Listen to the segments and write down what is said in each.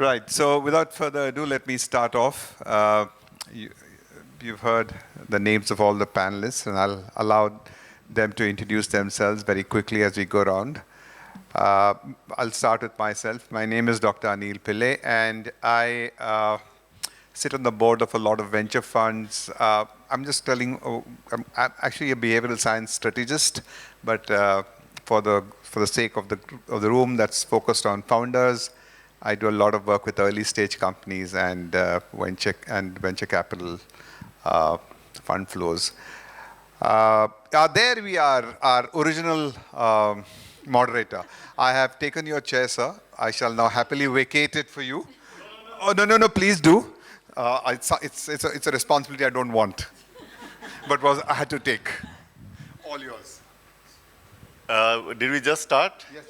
Right. So without further ado, let me start off. You've heard the names of all the panelists, and I'll allow them to introduce themselves very quickly as we go around. I'll start with myself. My name is Dr. Anil Pillai, and I sit on the board of a lot of venture funds. I'm I'm actually a behavioral science strategist, but for the sake of the room that's focused on founders, I do a lot of work with early stage companies and venture capital fund flows. There we are, our original moderator. I have taken your chair, sir. I shall now happily vacate it for you. Oh, no, please do. It's a responsibility I don't want, but I had to take. All yours. Did we just start? Yes.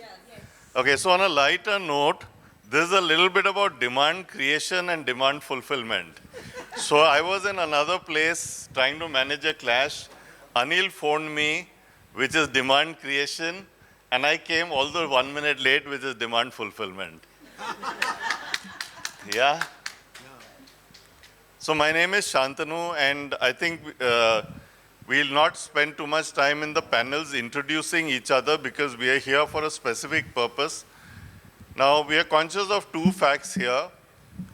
Okay, so on a lighter note, this is a little bit about demand creation and demand fulfillment. So I was in another place trying to manage a clash. Anil phoned me, which is demand creation, and I came although 1 minute late, which is demand fulfillment. Yeah? So my name is Shantanu, and I think we'll not spend too much time in the panels introducing each other because we are here for a specific purpose. Now, we are conscious of two facts here.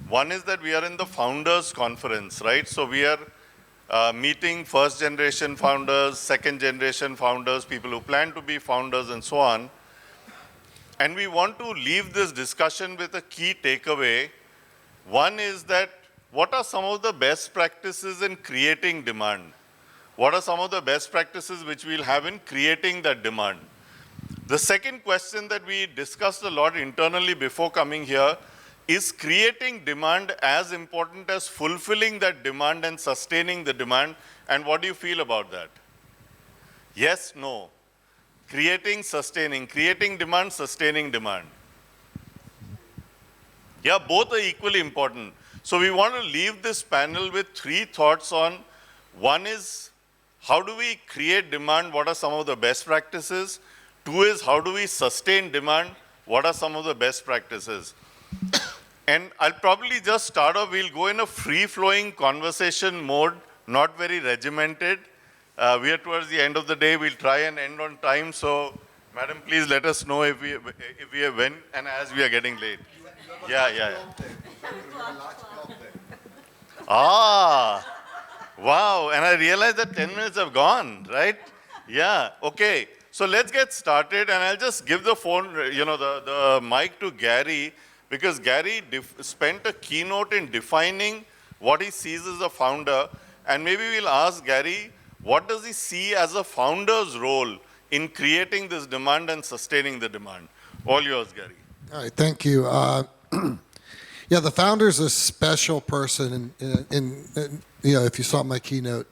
One is that we are in the Founders Conference, right? So we are meeting first generation founders, second generation founders, people who plan to be founders and so on. And we want to leave this discussion with a key takeaway. One is that what are some of the best practices in creating demand? What are some of the best practices which we'll have in creating that demand? The second question that we discussed a lot internally before coming here is creating demand as important as fulfilling that demand and sustaining the demand? And what do you feel about that? Yes, no. Creating, sustaining. Creating demand, sustaining demand. Yeah, both are equally important. So we want to leave this panel with three thoughts on, one is, how do we create demand? What are some of the best practices? Two is, how do we sustain demand? What are some of the best practices? And I'll probably just start off, we'll go in a free-flowing conversation mode, not very regimented. We are towards the end of the day, we'll try and end on time. So, madam, please let us know if we are when and as we are getting late. Yeah. Ah, wow, and I realized that 10 minutes have gone, right? Yeah, okay. So let's get started, and I'll just give the phone, the mic to Gary, because Gary spent a keynote in defining what he sees as a founder, and maybe we'll ask Gary, what does he see as a founder's role in creating this demand and sustaining the demand? All yours, Gary. All right, thank you. Yeah, the founder's a special person, if you saw my keynote.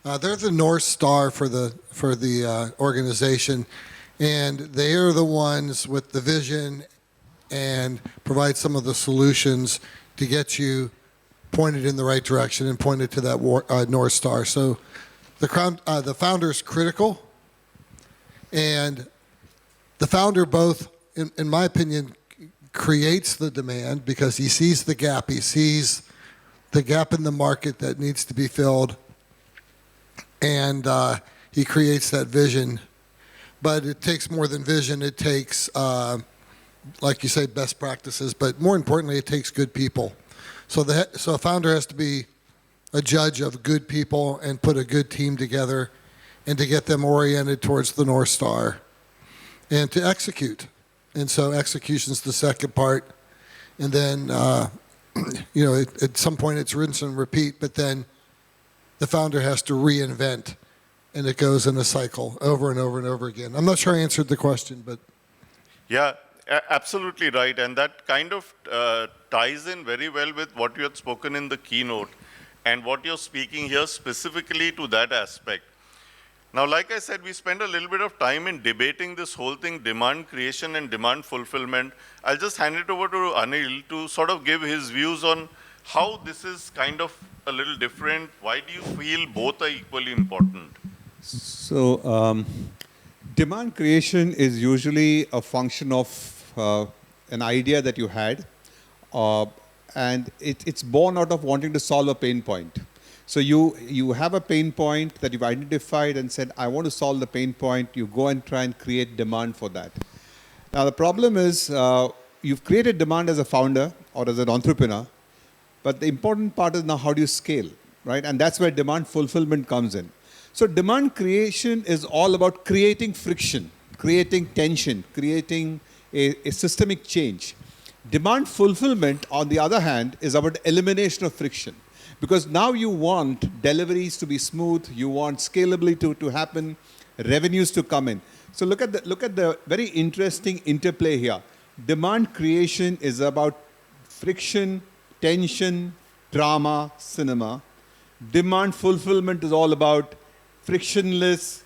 They're the North Star for the organization, and they are the ones with the vision and provide some of the solutions to get you pointed in the right direction and pointed to that North Star. So the founder is critical, and the founder both, in my opinion, creates the demand because he sees the gap. He sees the gap in the market that needs to be filled, and he creates that vision. But it takes more than vision. It takes, like you say, best practices, but more importantly, it takes good people. So a founder has to be a judge of good people and put a good team together and to get them oriented towards the North Star and to execute. And so execution's the second part. And then, at some point it's rinse and repeat, but then the founder has to reinvent, and it goes in a cycle over and over and over again. I'm not sure I answered the question, but. Yeah, absolutely right. And that kind of ties in very well with what you had spoken in the keynote and what you're speaking here specifically to that aspect. Now, like I said, we spent a little bit of time in debating this whole thing, demand creation and demand fulfillment. I'll just hand it over to Anil to sort of give his views on how this is kind of a little different. Why do you feel both are equally important? So, demand creation is usually a function of an idea that you had uh, and it's born out of wanting to solve a pain point. So you have a pain point that you've identified and said, I want to solve the pain point. You go and try and create demand for that. Now the problem is you've created demand as a founder or as an entrepreneur, but the important part is now how do you scale, right? And that's where demand fulfillment comes in. So demand creation is all about creating friction, creating tension, creating a systemic change. Demand fulfillment, on the other hand, is about elimination of friction. Because now you want deliveries to be smooth, you want scalability to happen, revenues to come in. So look at the very interesting interplay here. Demand creation is about friction, tension, drama, cinema. Demand fulfillment is all about frictionless,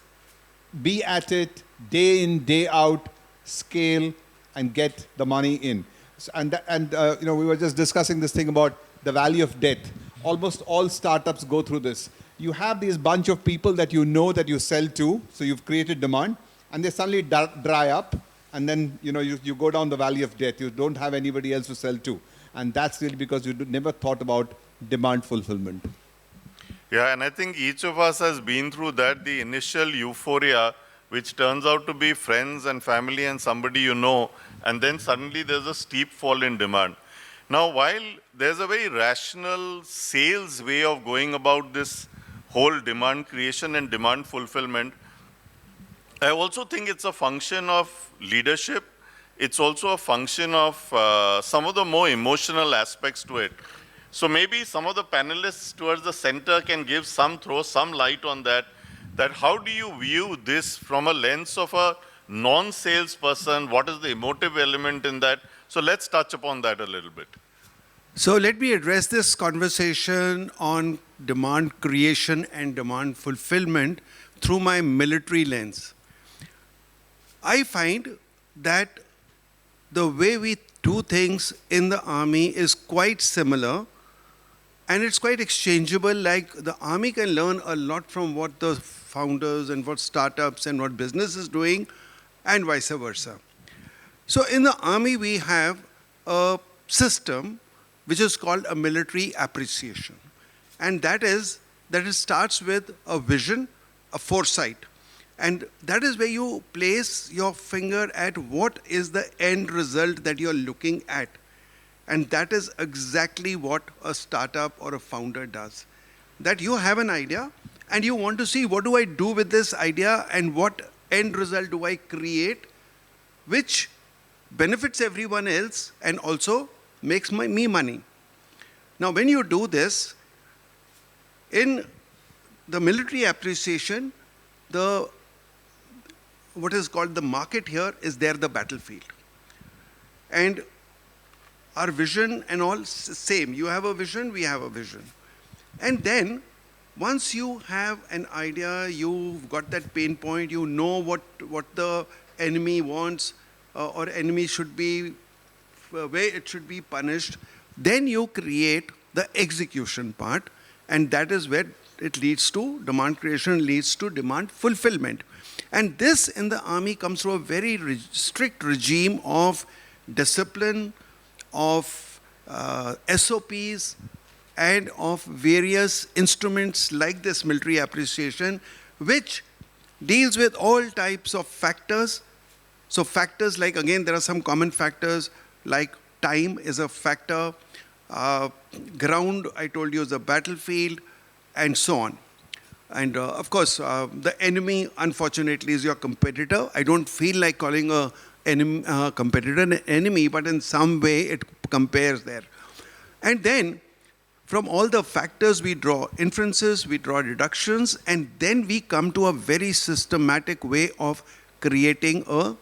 be at it, day in, day out, scale, and get the money in. We were just discussing this thing about the valley of death. Almost all startups go through this. You have these bunch of people that you know that you sell to, so you've created demand, and they suddenly dry up, and then you go down the valley of death. You don't have anybody else to sell to. And that's really because you never thought about demand fulfillment. Yeah, and I think each of us has been through that, the initial euphoria, which turns out to be friends and family and somebody you know, and then suddenly there's a steep fall in demand. Now, while there's a very rational sales way of going about this whole demand creation and demand fulfillment, I also think it's a function of leadership. It's also a function of some of the more emotional aspects to it. So maybe some of the panelists towards the center can throw some light on that how do you view this from a lens of a non-sales person? What is the emotive element in that? So let's touch upon that a little bit. So let me address this conversation on demand creation and demand fulfillment through my military lens. I find that the way we do things in the army is quite similar, and it's quite exchangeable. Like the army can learn a lot from what the founders and what startups and what business is doing, and vice versa. So in the army, we have a system which is called a military appreciation. And that it starts with a vision, a foresight. And that is where you place your finger at what is the end result that you're looking at. And that is exactly what a startup or a founder does. That you have an idea and you want to see what do I do with this idea and what end result do I create which benefits everyone else and also makes me money. Now when you do this, in the military appreciation, what is called the market here is there the battlefield. And our vision and all same. You have a vision, we have a vision. And then once you have an idea, you've got that pain point, you know what the enemy wants or enemy should be, where it should be punished, then you create the execution part, and that is where it leads to demand creation, leads to demand fulfillment. And this in the army comes through a very strict regime of discipline, of SOPs, and of various instruments like this military appreciation, which deals with all types of factors. So factors like, again, there are some common factors like time is a factor, ground, I told you, is a battlefield, and so on. And of course, the enemy, unfortunately, is your competitor. I don't feel like calling a competitor an enemy, but in some way it compares there. And then, from all the factors, we draw inferences, we draw deductions, and then we come to a very systematic way of creating a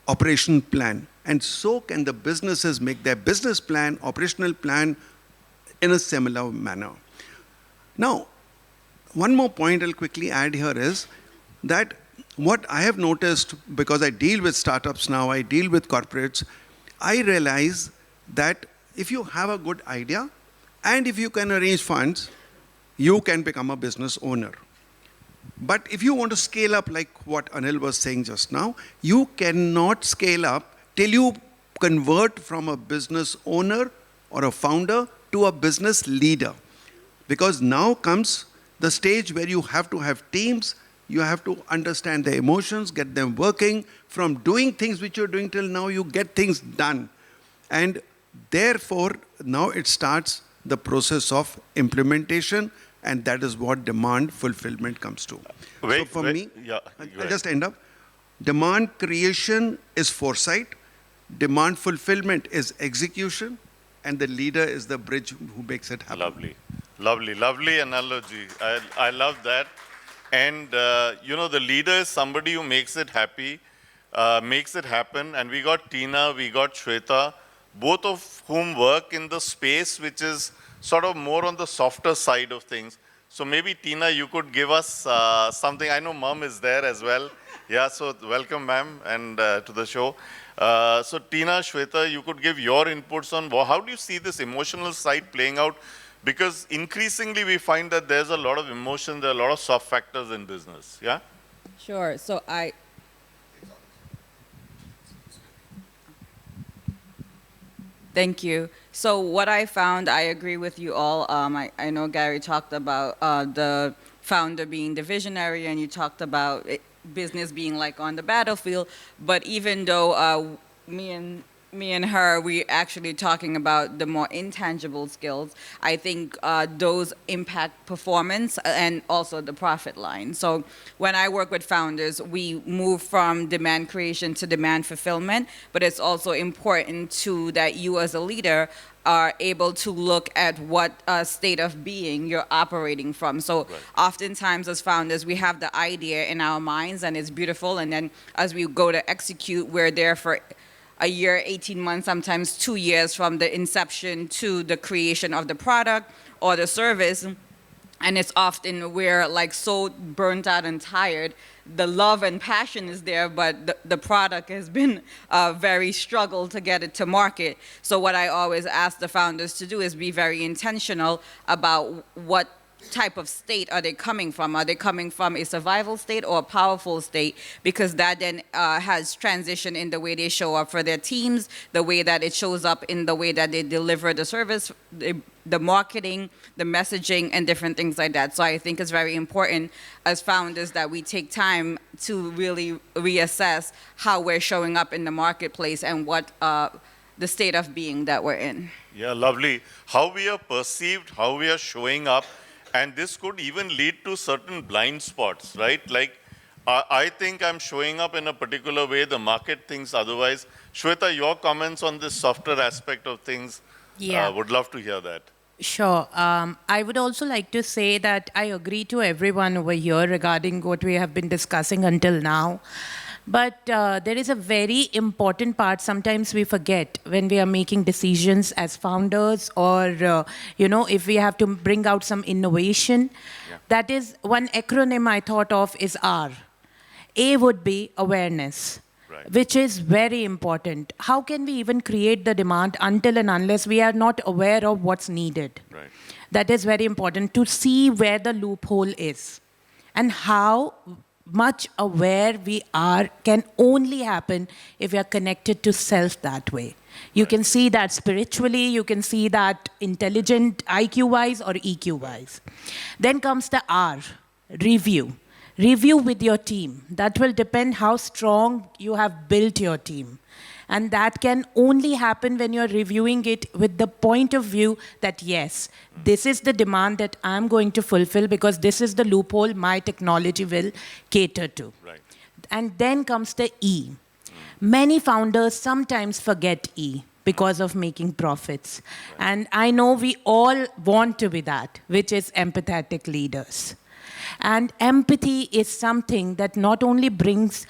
operation plan. And so can the businesses make their business plan, operational plan in a similar manner. Now, one more point I'll quickly add here is that what I have noticed, because I deal with startups now, I deal with corporates, I realize that if you have a good idea and if you can arrange funds, you can become a business owner. But if you want to scale up, like what Anil was saying just now, you cannot scale up till you convert from a business owner or a founder to a business leader. Because now comes the stage where you have to have teams, you have to understand their emotions, get them working. From doing things which you're doing till now, you get things done. And therefore, now it starts the process of implementation, and that is what demand fulfillment comes to. So for me, yeah, I'll just end up. Demand creation is foresight, demand fulfillment is execution, and the leader is the bridge who makes it happen. Lovely, lovely, lovely analogy. I love that. And the leader is somebody who makes it happy, makes it happen. And we got Tina, we got Shweta, both of whom work in the space which is sort of more on the softer side of things. So maybe Tina, you could give us something. I know Mom is there as well. Yeah, so welcome, ma'am, and to the show. So Tina, Shweta, you could give your inputs on how do you see this emotional side playing out? Because increasingly we find that there's a lot of emotion, there are a lot of soft factors in business. Yeah? Sure. So Thank you. So what I found, I agree with you all. I know Gary talked about the founder being the visionary, and you talked about business being like on the battlefield. But even though me and her, we actually talking about the more intangible skills, I think those impact performance and also the profit line. So when I work with founders, we move from demand creation to demand fulfillment, but it's also important too that you as a leader are able to look at what state of being you're operating from. So oftentimes as founders, we have the idea in our minds and it's beautiful, and then as we go to execute, we're there for a year, 18 months, sometimes 2 years from the inception to the creation of the product or the service. And it's often we're like so burnt out and tired. The love and passion is there, but the product has been very struggle to get it to market. So what I always ask the founders to do is be very intentional about what type of state are they coming from? Are they coming from a survival state or a powerful state? Because that then has transition in the way they show up for their teams, the way that it shows up in the way that they deliver the service, the marketing, the messaging, and different things like that. So I think it's very important as founders that we take time to really reassess how we're showing up in the marketplace and what the state of being that we're in. Yeah, lovely. How we are perceived, how we are showing up, and this could even lead to certain blind spots, right? Like, I think I'm showing up in a particular way, the market thinks otherwise. Shweta, your comments on this softer aspect of things, would love to hear that. Sure. I would also like to say that I agree to everyone over here regarding what we have been discussing until now. But there is a very important part sometimes we forget when we are making decisions as founders or, if we have to bring out some innovation. Yeah. That is one acronym I thought of is R. A would be awareness, which is very important. How can we even create the demand until and unless we are not aware of what's needed? Right. That is very important to see where the loophole is and how much aware we are can only happen if we are connected to self that way. You can see that spiritually, you can see that intelligent IQ-wise or EQ-wise. Then comes the R, review. Review with your team. That will depend how strong you have built your team. And that can only happen when you're reviewing it with the point of view that, yes, this is the demand that I'm going to fulfill because this is the loophole my technology will cater to. Right. And then comes the E. Many founders sometimes forget E because of making profits. Right. And I know we all want to be that, which is empathetic leaders. And empathy is something that not only builds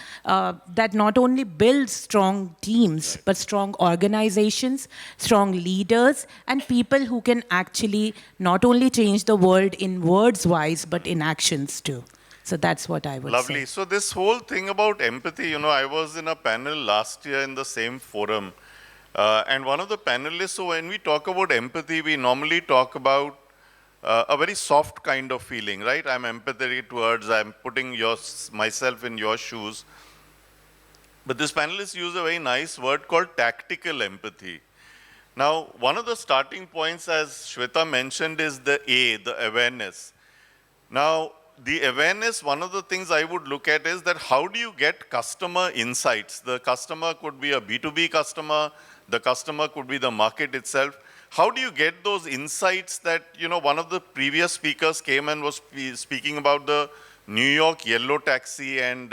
strong teams, but strong organizations, strong leaders, and people who can actually not only change the world in words-wise, but in actions too. So that's what I would say. Lovely. So this whole thing about empathy, I was in a panel last year in the same forum. And one of the panelists, so when we talk about empathy, we normally talk about a very soft kind of feeling, right? I'm empathetic towards, I'm putting myself in your shoes. But this panelist used a very nice word called tactical empathy. Now, one of the starting points, as Shweta mentioned, is the awareness. Now, the awareness, one of the things I would look at is that how do you get customer insights? The customer could be a B2B customer, the customer could be the market itself. How do you get those insights that, one of the previous speakers came and was speaking about the New York yellow taxi and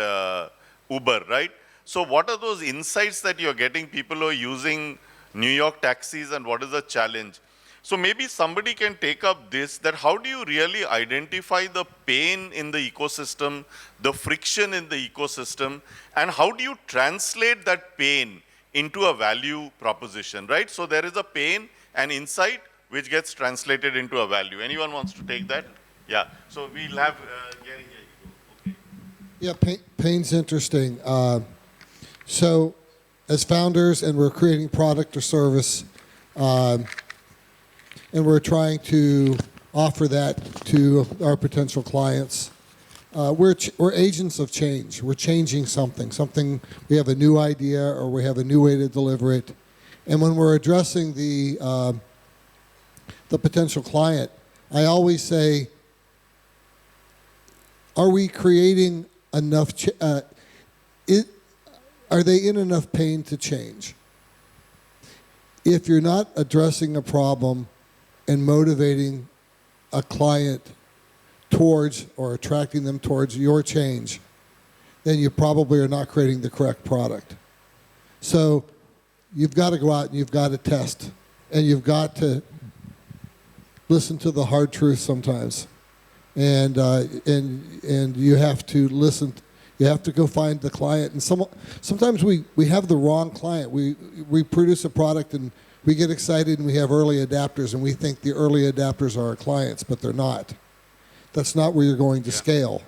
Uber, right? So what are those insights that you're getting people who are using New York taxis, and what is the challenge? So maybe somebody can take up this, that how do you really identify the pain in the ecosystem, the friction in the ecosystem, and how do you translate that pain into a value proposition, right? So there is a pain and insight which gets translated into a value. Anyone wants to take that? Yeah, so we'll have Gary, here you go. Okay. Yeah, pain's interesting. So as founders, and we're creating product or service, and we're trying to offer that to our potential clients. We're agents of change. We're changing something. We have a new idea, or we have a new way to deliver it. And when we're addressing the potential client, I always say, are we creating enough? Are they in enough pain to change? If you're not addressing a problem and motivating a client towards, or attracting them towards your change, then you probably are not creating the correct product. So you've got to go out and you've got to test, and you've got to listen to the hard truth sometimes, and you have to listen. You have to go find the client, and sometimes we have the wrong client. We produce a product and we get excited, and we have early adapters, and we think the early adapters are our clients, but they're not. That's not where you're going to scale.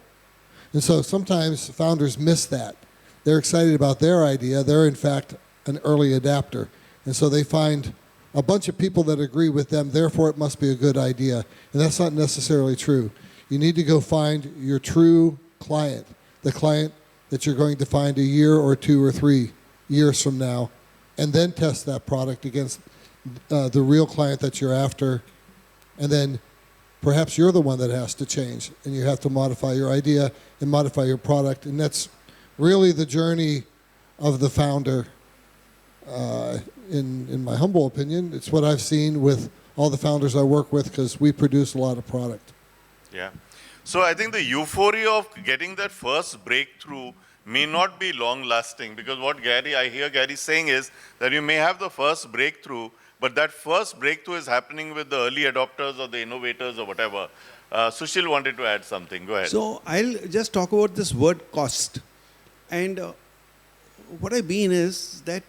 And so sometimes founders miss that. They're excited about their idea. They're in fact an early adapter, and so they find a bunch of people that agree with them. Therefore, it must be a good idea, and that's not necessarily true. You need to go find your true client. The client that you're going to find a year or 2 or 3 years from now, and then test that product against the real client that you're after, and then perhaps you're the one that has to change, and you have to modify your idea and modify your product, and that's really the journey of the founder, in my humble opinion. It's what I've seen with all the founders I work with, because we produce a lot of product. Yeah. So I think the euphoria of getting that first breakthrough may not be long lasting, because what I hear Gary saying is that you may have the first breakthrough, but that first breakthrough is happening with the early adopters or the innovators or whatever. Sushil wanted to add something. Go ahead. So I'll just talk about this word cost. And what I mean is that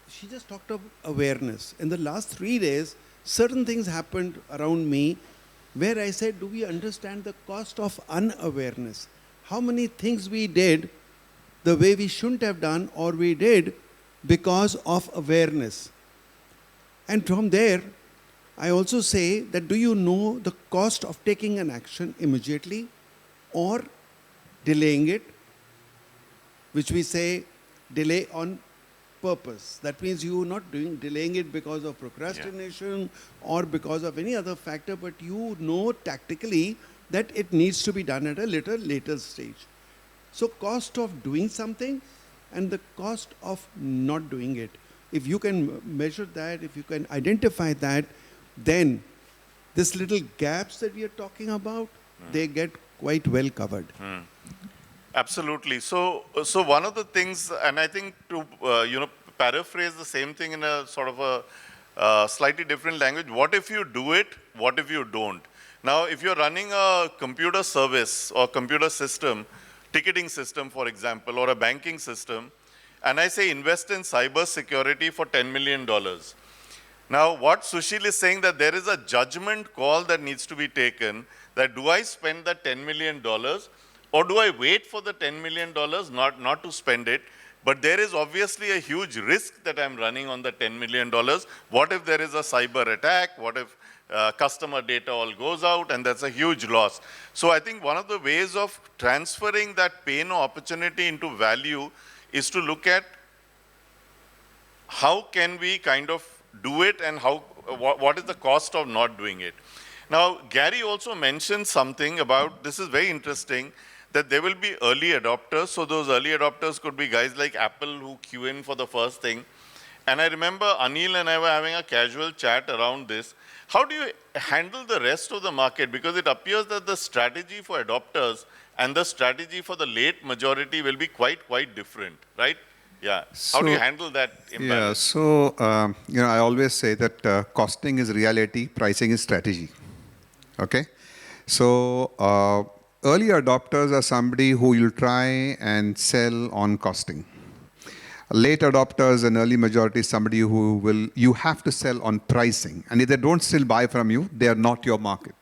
she just talked of awareness. In the last 3 days, certain things happened around me where I said, do we understand the cost of unawareness? How many things we did the way we shouldn't have done, or we did because of awareness. And from there, I also say that, do you know the cost of taking an action immediately or delaying it, which we say delay on purpose. That means you are not delaying it because of procrastination or because of any other factor, but you know tactically that it needs to be done at a little later stage. So cost of doing something and the cost of not doing it. If you can measure that, if you can identify that, then this little gaps that we are talking about, they get quite well covered. Absolutely. So one of the things, and I think to paraphrase the same thing in a sort of a slightly different language, what if you do it, what if you don't? Now, if you're running a computer service or computer system, ticketing system, for example, or a banking system, and I say invest in cyber security for $10 million. Now, what Sushil is saying, that there is a judgment call that needs to be taken, that do I spend that $10 million or do I wait for the $10 million not to spend it? But there is obviously a huge risk that I'm running on the $10 million. What if there is a cyber attack? What if customer data all goes out, and that's a huge loss? So I think one of the ways of transferring that pain or opportunity into value is to look at how can we kind of do it and what is the cost of not doing it. Now, Gary also mentioned something about, this is very interesting, that there will be early adopters. So those early adopters could be guys like Apple who queue in for the first thing. And I remember Anil and I were having a casual chat around this. How do you handle the rest of the market? Because it appears that the strategy for adopters and the strategy for the late majority will be quite different, right? Yeah. How do you handle that imbalance? Yeah, so, I always say that costing is reality, pricing is strategy. Okay? So, early adopters are somebody who you'll try and sell on costing. Late adopters and early majority is somebody who you have to sell on pricing. And if they don't still buy from you, they are not your market.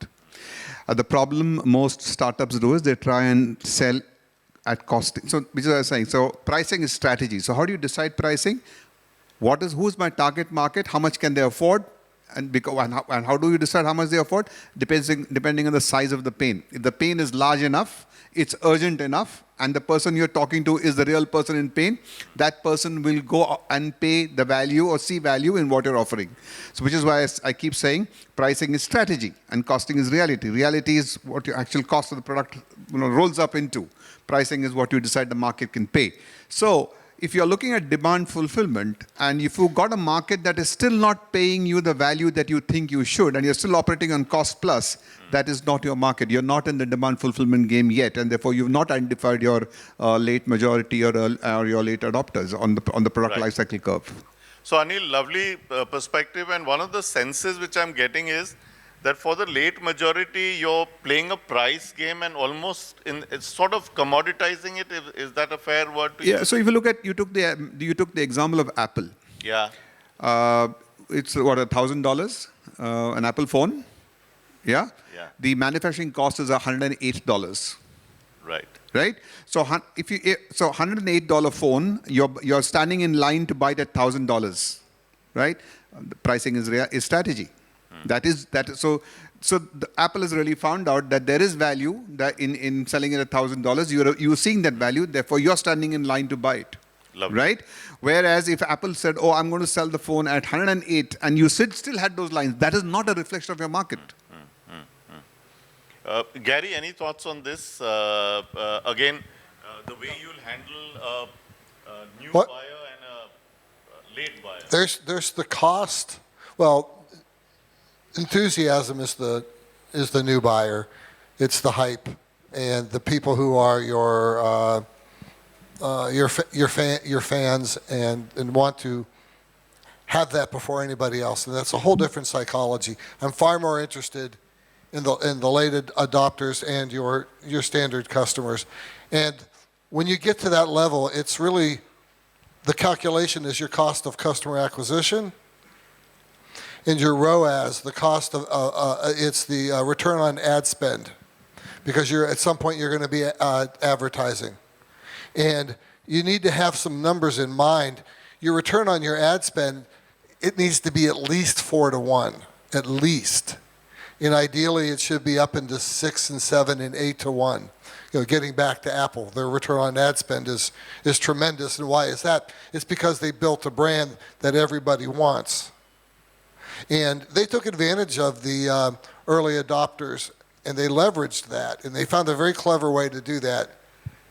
The problem most startups do is they try and sell at costing. So, which is what I was saying. So, pricing is strategy. So, how do you decide pricing? Who's my target market? How much can they afford? And how do you decide how much they afford? Depending on the size of the pain. If the pain is large enough, it's urgent enough, and the person you're talking to is the real person in pain, that person will go and pay the value or see value in what you're offering. So, which is why I keep saying pricing is strategy and costing is reality. Reality is what your actual cost of the product rolls up into. Pricing is what you decide the market can pay. So, if you're looking at demand fulfillment, and if you've got a market that is still not paying you the value that you think you should, and you're still operating on cost plus, that is not your market. You're not in the demand fulfillment game yet, and therefore you've not identified your late majority or your late adopters on the product Right. lifecycle curve. So Anil, lovely perspective, and one of the senses which I'm getting is that for the late majority, you're playing a price game and almost it's sort of commoditizing it. Is that a fair word to use? Yeah. So if you look at you took the example of Apple. Yeah. It's what, $1,000 an Apple phone. Yeah. Yeah. The manufacturing cost is $108. Right. Right. So $108 phone, you're standing in line to buy it at $1,000. Right. The pricing is strategy. So the Apple has really found out that there is value that in selling it at $1,000. You're seeing that value, therefore you're standing in line to buy it. Lovely. Right? Whereas if Apple said, "Oh, I'm going to sell the phone at 108," and you still had those lines, that is not a reflection of your market. Gary, any thoughts on this? Again, the way you'll handle a new What? buyer and a late buyer. There's the cost. Well, enthusiasm is the new buyer. It's the hype, and the people who are your fans and want to have that before anybody else, and that's a whole different psychology. I'm far more interested in the late adopters and your standard customers, and when you get to that level, it's really the calculation is your cost of customer acquisition. And your ROAS, the cost of it's the return on ad spend, because at some point you're going to be advertising, and you need to have some numbers in mind. Your return on your ad spend, it needs to be at least 4 to 1, at least, and ideally it should be up into 6 and 7 and 8 to 1. Getting back to Apple, their return on ad spend is tremendous, and why is that? It's because they built a brand that everybody wants. And they took advantage of the early adopters, and they leveraged that, and they found a very clever way to do that.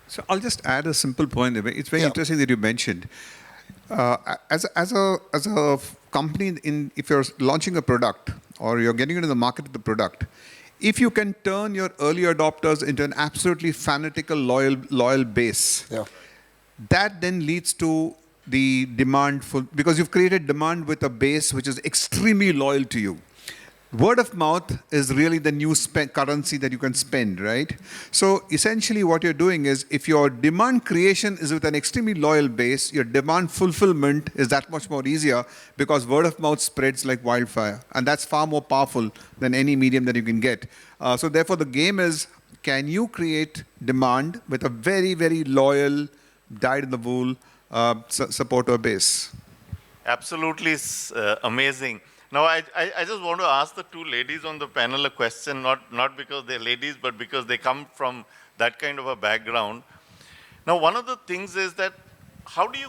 So I'll just add a simple point. It's very interesting that you mentioned. As a company, if you're launching a product or you're getting into the market with the product, if you can turn your early adopters into an absolutely fanatical, loyal base, that then leads to the demand because you've created demand with a base which is extremely loyal to you. Word of mouth is really the new currency that you can spend, right? So essentially what you're doing is, if your demand creation is with an extremely loyal base, your demand fulfillment is that much more easier, because word of mouth spreads like wildfire. And that's far more powerful than any medium that you can get. So therefore the game is, can you create demand with a very, very loyal, dyed-in-the-wool supporter base? Absolutely amazing. Now, I just want to ask the two ladies on the panel a question, not because they're ladies, but because they come from that kind of a background. Now, one of the things is that how do you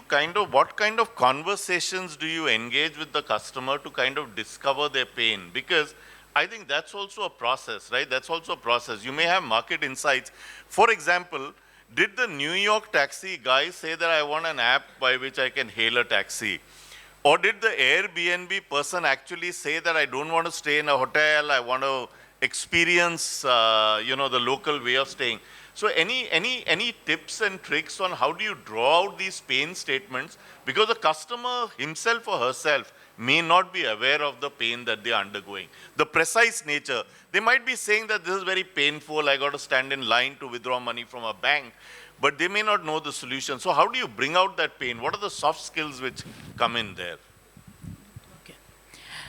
what kind of conversations do you engage with the customer to kind of discover their pain? Because I think that's also a process, right? That's also a process. You may have market insights. For example, did the New York taxi guy say that I want an app by which I can hail a taxi? Or did the Airbnb person actually say that I don't want to stay in a hotel, I want to experience, the local way of staying? So any tips and tricks on how do you draw out these pain statements? Because the customer himself or herself may not be aware of the pain that they are undergoing. The precise nature. They might be saying that this is very painful, I got to stand in line to withdraw money from a bank, but they may not know the solution. So how do you bring out that pain? What are the soft skills which come in there?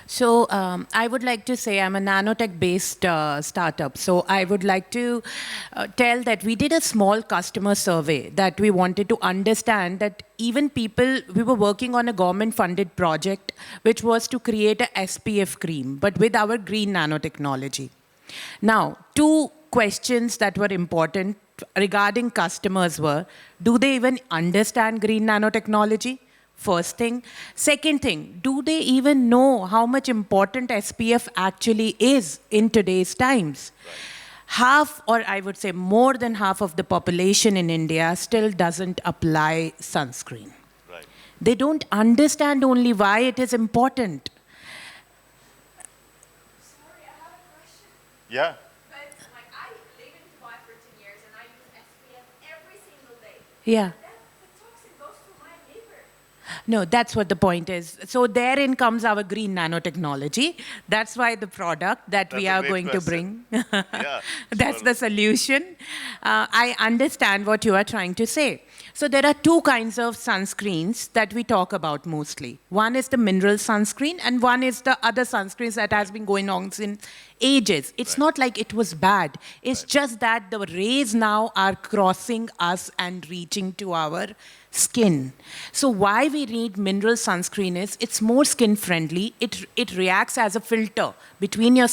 So I would like to say I'm a nanotech-based startup. So I would like to tell that we did a small customer survey that we wanted to understand that even people, we were working on a government-funded project which was to create a SPF cream, but with our green nanotechnology. Now, two questions that were important regarding customers were, do they even understand green nanotechnology? First thing. Second thing, do they even know how much important SPF actually is in today's times? Right. Half, or I would say more than half of the population in India still doesn't apply sunscreen. Right. They don't understand only why it is important. Sorry, I have a question. Yeah. But I live in Dubai for 10 years and I use SPF every single day. Yeah. The toxin goes to my liver. No, that's what the point is. So therein comes our green nanotechnology. That's why the product that we are going to bring, Yeah, that's the solution. I understand what you are trying to say. So there are two kinds of sunscreens that we talk about mostly. One is the mineral sunscreen and one is the other sunscreens that has been going on since ages. It's not like it was bad. It's just that the rays now are crossing us and reaching to our skin. So why we need mineral sunscreen is it's more skin friendly. It reacts as a filter between your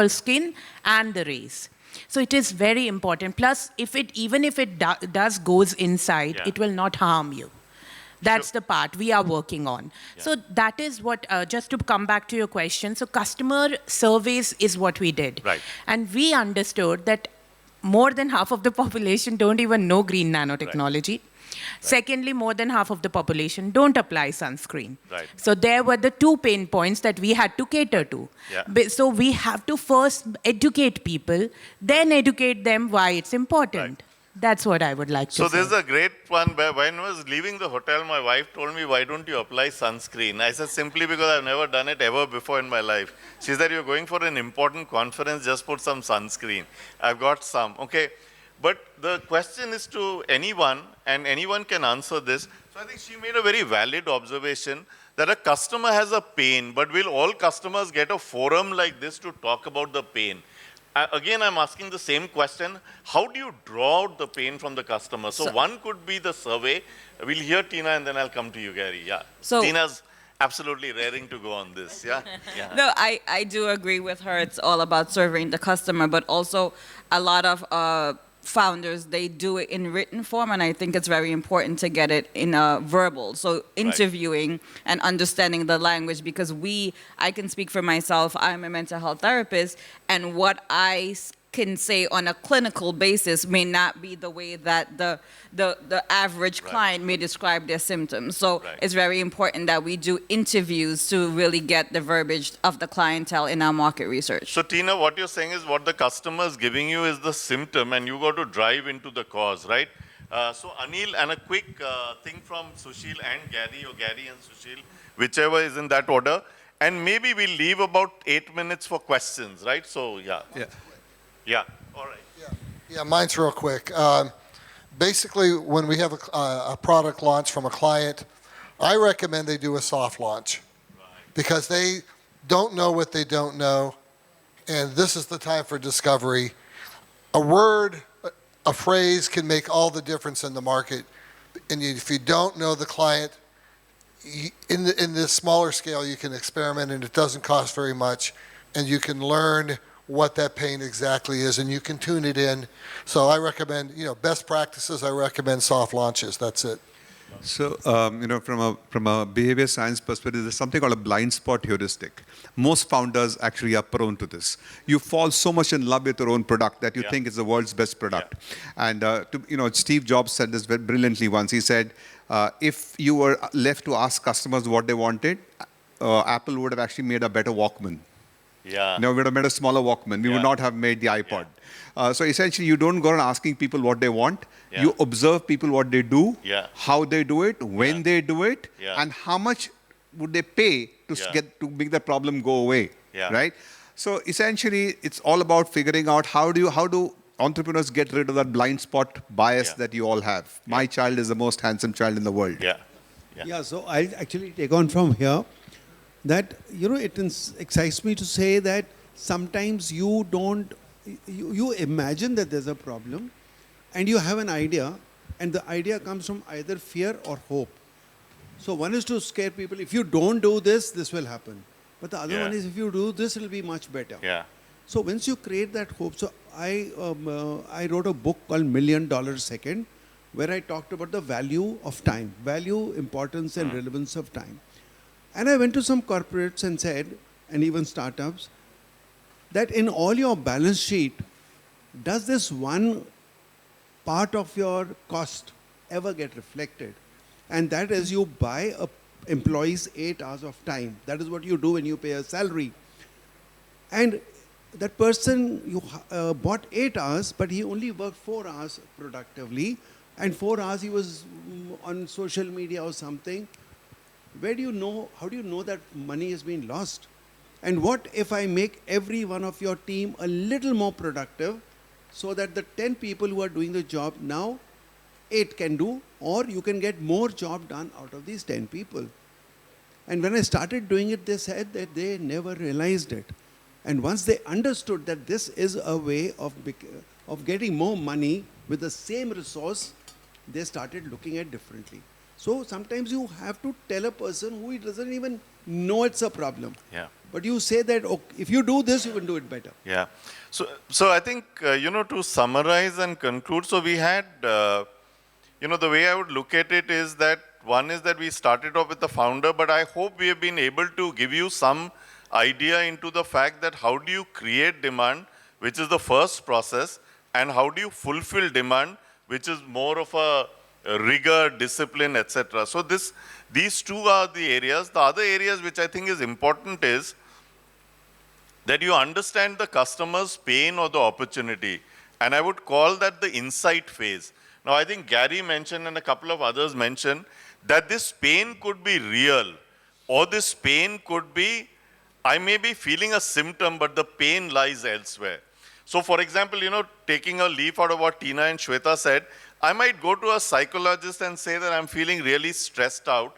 skin and the rays. So it is very important. Plus, even if it does goes inside, it will not harm you. That's the part we are working on. Yeah. So that is what, just to come back to your question, so customer surveys is what we did. Right. And we understood that more than half of the population don't even know green nanotechnology. Right. Secondly, more than half of the population don't apply sunscreen. Right. So there were the two pain points that we had to cater to. Yeah. So we have to first educate people, then educate them why it's important. Right. That's what I would like to say. So this is a great one. When I was leaving the hotel, my wife told me, why don't you apply sunscreen? I said, simply because I've never done it ever before in my life. She said, you're going for an important conference, just put some sunscreen. I've got some. Okay. But the question is to anyone, and anyone can answer this. So I think she made a very valid observation that a customer has a pain, but will all customers get a forum like this to talk about the pain? Again, I'm asking the same question. How do you draw out the pain from the customer? So one could be the survey. We'll hear Tina and then I'll come to you, Gary. Yeah. So Tina's absolutely raring to go on this. Yeah. Yeah. No, I do agree with her. It's all about serving the customer, but also a lot of founders, they do it in written form, and I think it's very important to get it in verbal. So interviewing and understanding the language, because I can speak for myself, I'm a mental health therapist, and what I can say on a clinical basis may not be the way that the average client may describe their symptoms. So it's very important that we do interviews to really get the verbiage of the clientele in our market research. So Tina, what you're saying is what the customer is giving you is the symptom and you got to drive into the cause, right? So Anil, and a quick thing from Sushil and Gary, or Gary and Sushil, whichever is in that order. And maybe we'll leave about 8 minutes for questions, right? So yeah. Yeah, all right. Yeah, mine's real quick. Basically, when we have a product launch from a client, I recommend they do a soft launch because they don't know what they don't know, and this is the time for discovery. A word, a phrase can make all the difference in the market, and if you don't know the client, in this smaller scale, you can experiment, and it doesn't cost very much, and you can learn what that pain exactly is, and you can tune it in. So I recommend, best practices, I recommend soft launches. That's it. So, from a behavior science perspective, there's something called a blind spot heuristic. Most founders actually are prone to this. You fall so much in love with your own product that you Yeah. think it's the world's best product. And Steve Jobs said this very brilliantly once. He said, if you were left to ask customers what they wanted, Apple would have actually made a better Walkman. Yeah. We would have made a smaller Walkman. We would Yeah. not have made the iPod. So essentially, you don't go around asking people what they want. Yeah. You observe people what they do, Yeah. how they do it, when Yeah. they do it, Yeah. and how much would they pay to Yeah. to make the problem go away. Yeah. Right. So essentially, it's all about figuring out how do entrepreneurs get rid of that blind spot bias Yeah. that you all have. My child is the most handsome child in the world. Yeah. Yeah, so I'll actually take on from here that, it excites me to say that sometimes you imagine that there's a problem and you have an idea, and the idea comes from either fear or hope. So one is to scare people, if you don't do this, this will happen. But the other Yeah. one is, if you do this, it'll be much better. Yeah. So once you create that hope, so I wrote a book called $1 Million Second, where I talked about the value of time, value, importance, and relevance of time. And I went to some corporates and said, and even startups, that in all your balance sheet, does this one part of your cost ever get reflected? And that is, you buy employees 8 hours of time. That is what you do when you pay a salary. And that person, you bought 8 hours, but he only worked 4 hours productively, and 4 hours he was on social media or something. How do you know that money has been lost? And what if I make every one of your team a little more productive, so that the 10 people who are doing the job now, 8 can do, or you can get more job done out of these 10 people. And when I started doing it, they said that they never realized it. And once they understood that this is a way of getting more money with the same resource, they started looking at differently. So sometimes you have to tell a person who doesn't even know it's a problem. Yeah. But you say that, if you do this, you can do it better. Yeah. So I think, to summarize and conclude, so we had, the way I would look at it is that one is that we started off with the founder, but I hope we have been able to give you some idea into the fact that how do you create demand, which is the first process, and how do you fulfill demand, which is more of a rigor, discipline, etc. So these two are the areas. The other areas which I think is important is that you understand the customer's pain or the opportunity. And I would call that the insight phase. Now, I think Gary mentioned and a couple of others mentioned that this pain could be real, or this pain could be, I may be feeling a symptom, but the pain lies elsewhere. So, for example, taking a leaf out of what Tina and Shweta said, I might go to a psychologist and say that I'm feeling really stressed out.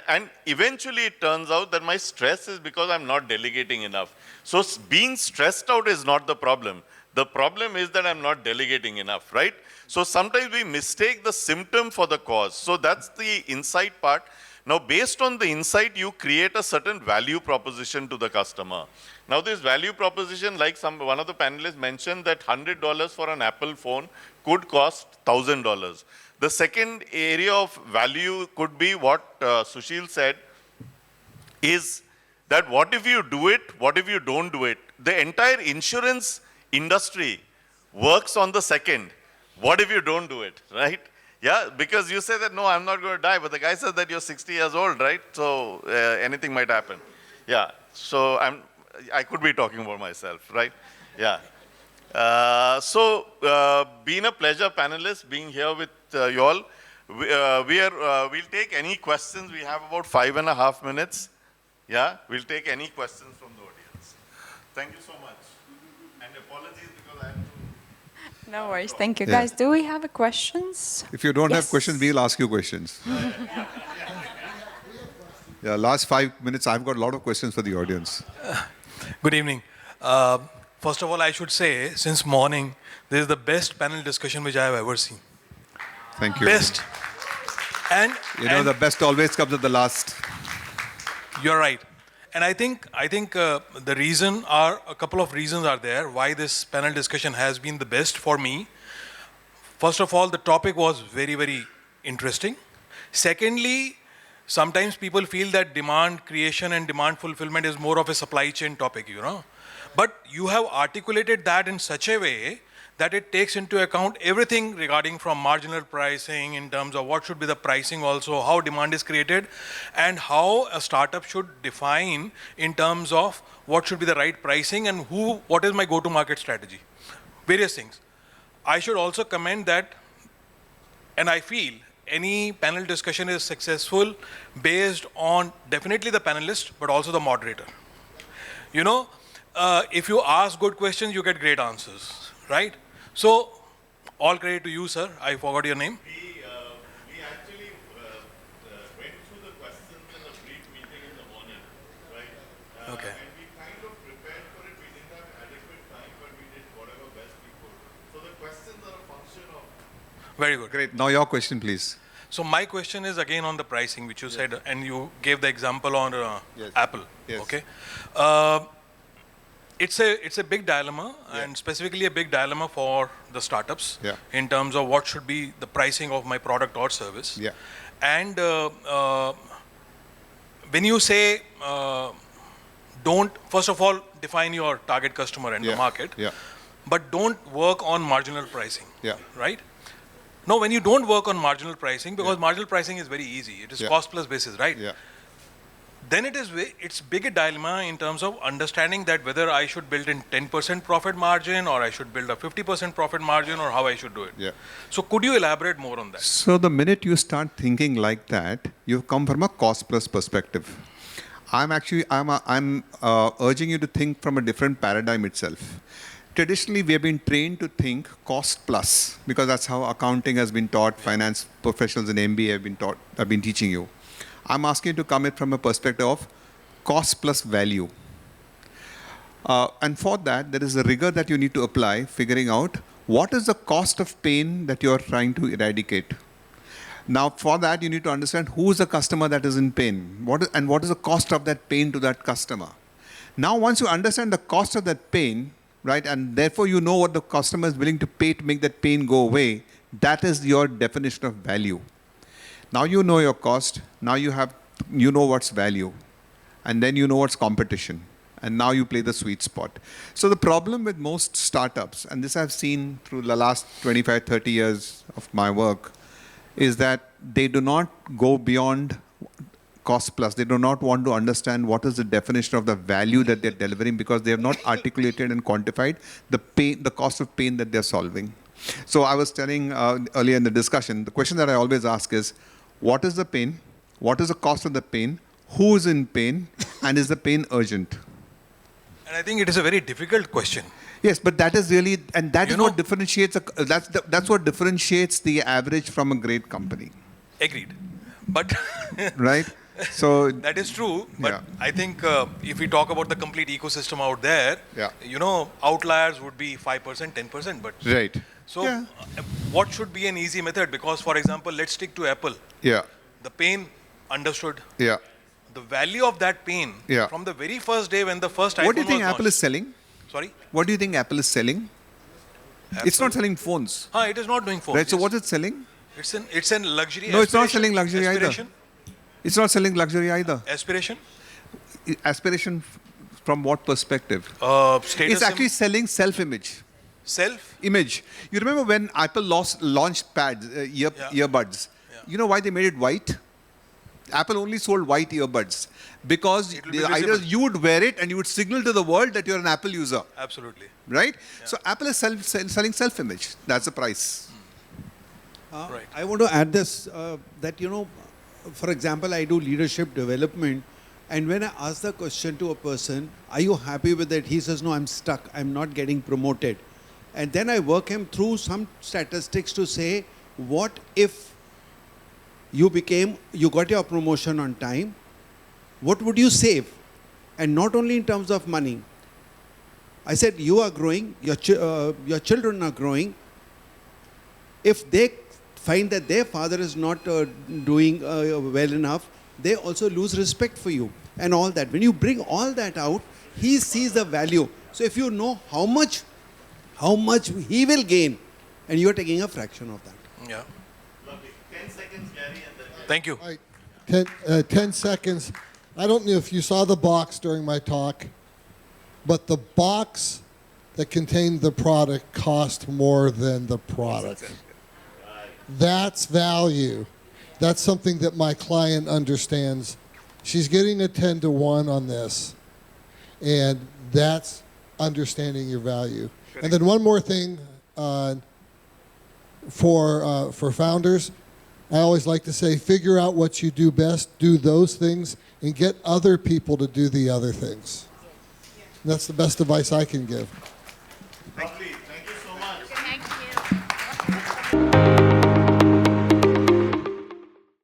And eventually it turns out that my stress is because I'm not delegating enough. So being stressed out is not the problem. The problem is that I'm not delegating enough, right? So sometimes we mistake the symptom for the cause. So that's the insight part. Now, based on the insight, you create a certain value proposition to the customer. Now, this value proposition, like one of the panelists mentioned, that $100 for an Apple phone could cost $1,000. The second area of value could be what Sushil said, is that what if you do it, what if you don't do it? The entire insurance industry works on the second. What if you don't do it, right? Yeah, because you say that, no, I'm not going to die, but the guy says that you're 60 years old, right? So anything might happen. Yeah, so I could be talking about myself, right? Yeah. Been a pleasure, panelists, being here with you all. We'll take any questions. We have about 5.5 minutes. Yeah, we'll take any questions from the audience. Thank you so much. And apologies because I have to... No worries. Thank you. Yeah. Guys, do we have questions? If you don't have Yes. questions, we'll ask you questions. Yeah, last 5 minutes, I've got a lot of questions for the audience. Good evening. First of all, I should say, since morning, this is the best panel discussion which I have ever seen. Thank you. Best. And the best always comes at the last. you're right. And I think the reason are, a couple of reasons are there why this panel discussion has been the best for me. First of all, the topic was very, very interesting. Secondly, sometimes people feel that demand creation and demand fulfillment is more of a supply chain topic, you know. But you have articulated that in such a way that it takes into account everything regarding from marginal pricing in terms of what should be the pricing also, how demand is created, and how a startup should define in terms of what should be the right pricing and what is my go-to-market strategy. Various things. I should also comment that, and I feel any panel discussion is successful based on definitely the panelist, but also the moderator. You know, if you ask good questions, you get great answers, right? So, all credit to you, sir. I forgot your name. We actually went through the questions in a brief meeting in the morning, right? Okay. And we kind of prepared for it. We didn't have adequate time, but we did whatever best we could. So the questions are a function of. Very good. Great. Now your question, please. So my question is again on the pricing, which you said, and you gave the example on Yes. Apple. Yes. Okay. It's a big dilemma, and specifically a big dilemma for the startups Yeah. in terms of what should be the pricing of my product or service. Yeah. And when you say don't, first of all, define your target customer and the Yeah. market, Yeah. but don't work on marginal pricing. Yeah. Right? No, when you don't work on marginal pricing, because marginal pricing is very easy, it is Yeah. cost plus basis, right? Yeah. Then it's big a dilemma in terms of understanding that whether I should build in 10% profit margin or I should build a 50% profit margin or how I should do it. Yeah. So could you elaborate more on that? So the minute you start thinking like that, you've come from a cost plus perspective. I'm urging you to think from a different paradigm itself. Traditionally, we have been trained to think cost plus because that's how accounting has been taught. Finance professionals in MBA have been teaching you. I'm asking you to come in from a perspective of cost plus value. And for that, there is a rigor that you need to apply, figuring out what is the cost of pain that you're trying to eradicate. Now, for that, you need to understand who is the customer that is in pain, what is the cost of that pain to that customer. Now, once you understand the cost of that pain, right, and therefore you know what the customer is willing to pay to make that pain go away, that is your definition of value. Now you know your cost, now you know what's value, and then you know what's competition, and now you play the sweet spot. So the problem with most startups, and this I've seen through the last 25, 30 years of my work, is that they do not go beyond cost plus. They do not want to understand what is the definition of the value that they're delivering because they have not articulated and quantified the cost of pain that they're solving. So I was telling earlier in the discussion, the question that I always ask is, what is the pain? What is the cost of the pain? Who is in pain? And is the pain urgent? And I think it is a very difficult question. Yes, but that is really, and that is what differentiates, that's what differentiates the average from a great company. Agreed. But right? So that is true, but yeah. I think if we talk about the complete ecosystem out there, Yeah. Outliers would be 5%, 10%, but right. so Yeah. What should be an easy method? Because, for example, let's stick to Apple. Yeah. The pain understood. Yeah. The value of that pain Yeah. from the very first day when the first iPhone What do you think was Apple is selling? Sorry? What do you think Apple is selling? It's not selling phones. It is not doing phones. Right, so yes. what is it selling? It's an luxury. No, it's not aspiration. selling luxury either. Aspiration? It's not selling luxury either. Aspiration? Aspiration from what perspective? Status. It's actually selling self-image. Self? Image. You remember when Apple launched pads, earbuds? Yeah. You know why they made it white? Apple only sold white earbuds because It will be either visible. you would wear it and you would signal to the world that you're an Apple user, Absolutely. right? So Apple is selling self-image. That's the price. Right. I want to add this, that, for example, I do leadership development, and when I ask the question to a person, are you happy with it? He says, no, I'm stuck. I'm not getting promoted. And then I work him through some statistics to say, what if you got your promotion on time? What would you save? And not only in terms of money. I said, you are growing, your children are growing. If they find that their father is not doing well enough, they also lose respect for you and all that. When you bring all that out, he sees the value. So if you know how much he will gain, and you are taking a fraction of that. Yeah. Lovely. 10 seconds, Gary, and then Thank you. All right, 10 seconds. I don't know if you saw the box during my talk, but the box that contained the product cost more than the product. That's value. That's something that my client understands. She's getting a 10 to 1 on this, and that's understanding your value. And then one more thing for founders, I always like to say, figure out what you do best, do those things, and get other people to do the other things. That's the best advice I can give.